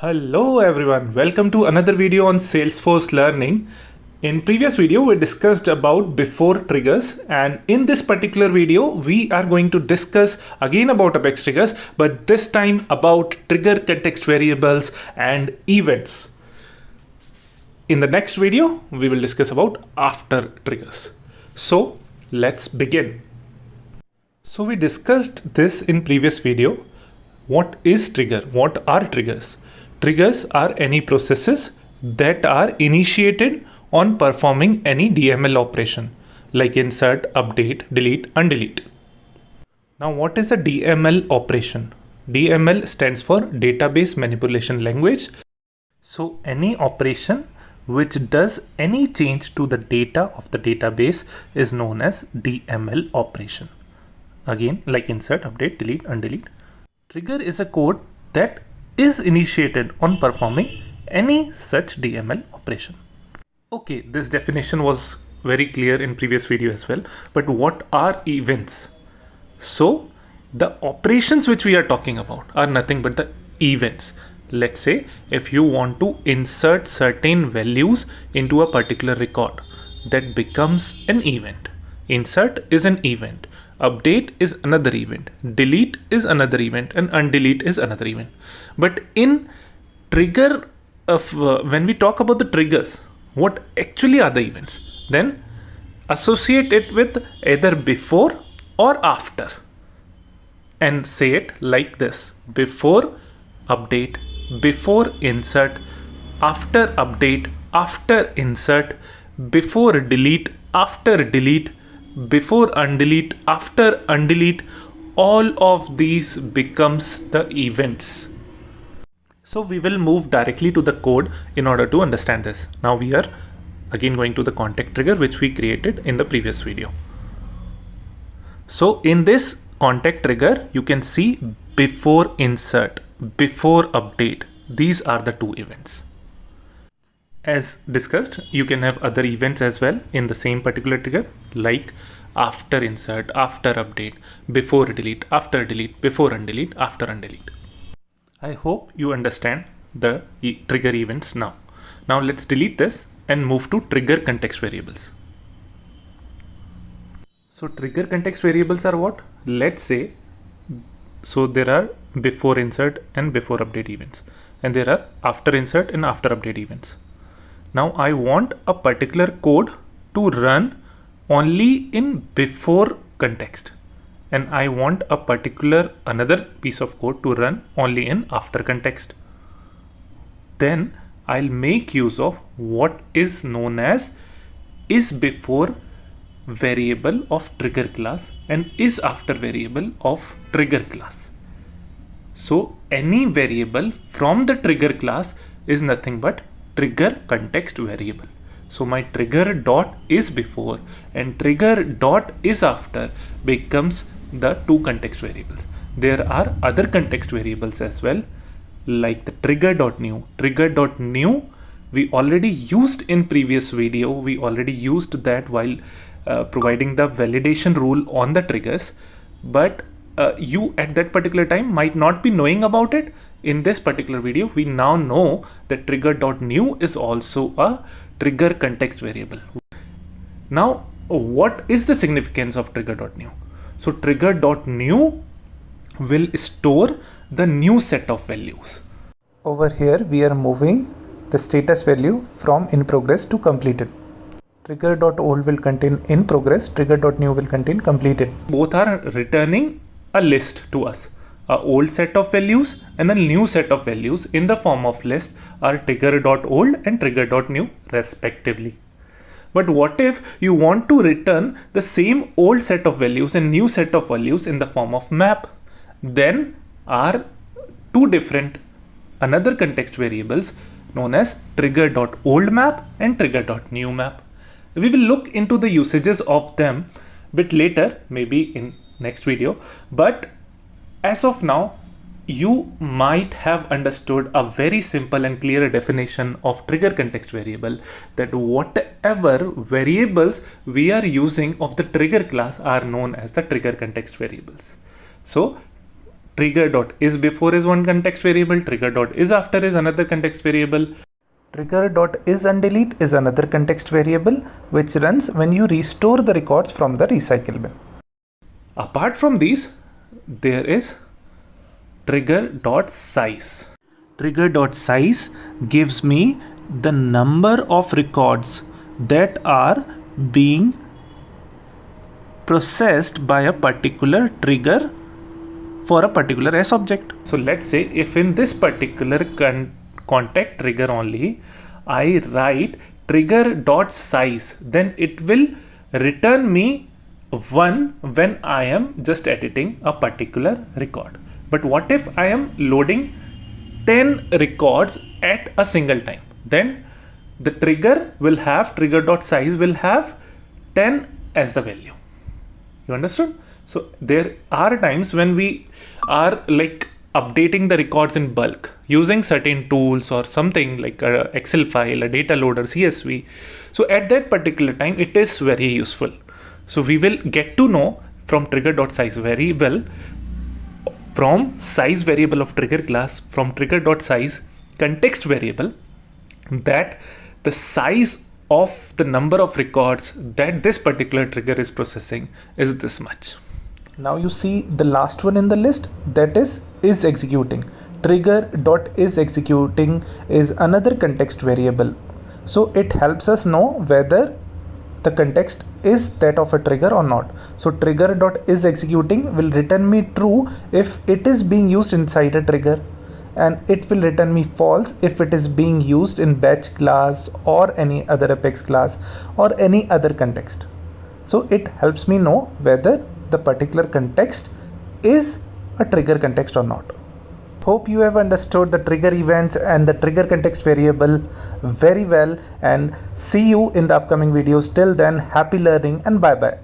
Hello everyone, welcome to another video on Salesforce learning. In previous video we discussed about before triggers, and in this particular video we are going to discuss again about Apex triggers, but this time about trigger context variables and events. In the next video we will discuss about after triggers. So let's begin. So we discussed this in previous video. What is trigger? What are triggers? Triggers are any processes that are initiated on performing any DML operation like insert, update, delete, undelete. Now what is a DML operation? DML stands for database manipulation language. So any operation which does any change to the data of the database is known as DML operation. Again, like insert, update, delete, undelete. Trigger is a code that is initiated on performing any such DML operation. Okay, this definition was very clear in previous video as well, but what are events? So the operations which we are talking about are nothing but the events. Let's say if you want to insert certain values into a particular record, that becomes an event. Insert is an event. Update is another event, delete is another event, and undelete is another event. But in trigger when we talk about the triggers, what actually are the events? Then associate it with either before or after and say it like this: before update, before insert, after update, after insert, before delete, after delete, before undelete, after undelete. All of these becomes the events. So we will move directly to the code in order to understand this. Now we are again going to the context trigger which we created in the previous video. So in this context trigger you can see before insert, before update. These are the two events. As discussed, you can have other events as well in the same particular trigger, like after insert, after update, before delete, after delete, before undelete, after undelete. I hope you understand the trigger events now. Now let's delete this and move to trigger context variables. So trigger context variables are what? Let's say, so there are before insert and before update events, and there are after insert and after update events. Now I want a particular code to run only in before context, and I want a particular another piece of code to run only in after context. Then I'll make use of what is known as is before variable of trigger class and is after variable of trigger class. So any variable from the trigger class is nothing but trigger context variable. So my trigger dot is before and trigger dot is after becomes the two context variables. There are other context variables as well, like the Trigger.new. Trigger.new we already used in previous video. We already used that while providing the validation rule on the triggers, but you at that particular time might not be knowing about it. In this particular video, we now know that Trigger.new is also a trigger context variable. Now, what is the significance of Trigger.new? So Trigger.new will store the new set of values. Over here, we are moving the status value from in progress to completed. Trigger.old will contain in progress, Trigger.new will contain completed. Both are returning a list to us. A old set of values and a new set of values in the form of list are Trigger.old and Trigger.new respectively. But what if you want to return the same old set of values and new set of values in the form of map? Then are two different another context variables known as Trigger.old map and Trigger.new map. We will look into the usages of them a bit later, maybe in next video, but as of now, you might have understood a very simple and clear definition of trigger context variable, that whatever variables we are using of the trigger class are known as the trigger context variables. So trigger dot is before is one context variable, trigger dot is after is another context variable. Trigger dot is undelete is another context variable which runs when you restore the records from the recycle bin. Apart from these, there is trigger dot size. Trigger dot size gives me the number of records that are being processed by a particular trigger for a particular S object. So let's say if in this particular contact trigger only I write trigger dot size, then it will return me 1 when I am just editing a particular record. But what if I am loading 10 records at a single time? Then the trigger dot size will have 10 as the value. You understood? So there are times when we are like updating the records in bulk using certain tools or something like a Excel file, a data loader, CSV. So at that particular time, it is very useful. So we will get to know from trigger.size very well, from size variable of trigger class, from trigger.size context variable, that the size of the number of records that this particular trigger is processing is this much. Now you see the last one in the list, that is executing. Trigger.isExecuting is another context variable. So it helps us know whether the context is that of a trigger or not. So trigger.isExecuting will return me true if it is being used inside a trigger, and it will return me false if it is being used in batch class or any other Apex class or any other context. So it helps me know whether the particular context is a trigger context or not. Hope you have understood the trigger events and the trigger context variable very well, and see you in the upcoming videos. Till then, happy learning and bye bye.